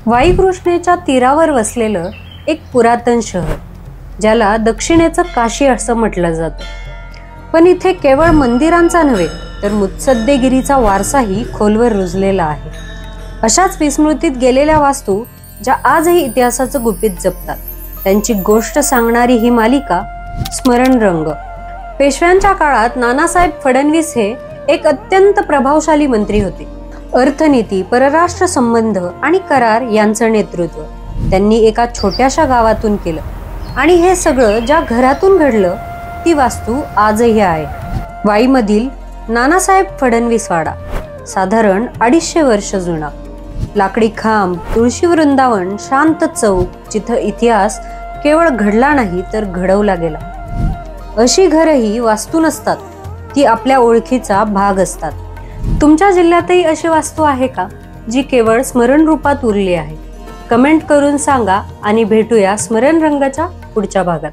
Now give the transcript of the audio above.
वाईकृष्णेच्या तीरावर वसलेलं एक पुरातन शहर, ज्याला दक्षिणेचं काशी असं म्हटलं जातं. पण इथे केवळ मंदिरांचा नव्हे तर मुत्सद्देगिरीचा वारसाही खोलवर रुजलेला आहे. अशाच विस्मृतीत गेलेल्या वास्तू ज्या आजही इतिहासाचं गुपित जपतात, त्यांची गोष्ट सांगणारी ही मालिका स्मरण रंग. पेशव्यांच्या काळात नानासाहेब फडणवीस हे एक अत्यंत प्रभावशाली मंत्री होते. अर्थनीती, परराष्ट्र संबंध आणि करार यांचं नेतृत्व त्यांनी एका छोट्याशा गावातून केलं. आणि हे सगळं ज्या घरातून घडलं ती वास्तू आजही आहे. वाईमधील नानासाहेब फडणवीस वाडा साधारण 250 वर्ष जुना. लाकडी खांब, तुळशी वृंदावन, शांत चौक, जिथं इतिहास केवळ घडला नाही तर घडवला गेला. अशी घरही वास्तू नसतात, ती आपल्या ओळखीचा भाग असतात. तुमच्या जिल्ह्यातही अशी वास्तू आहे का, जी केवळ स्मरण रूपात उरली आहे? कमेंट करून सांगा आणि भेटूया स्मरण रंगाच्या पुढच्या भागात.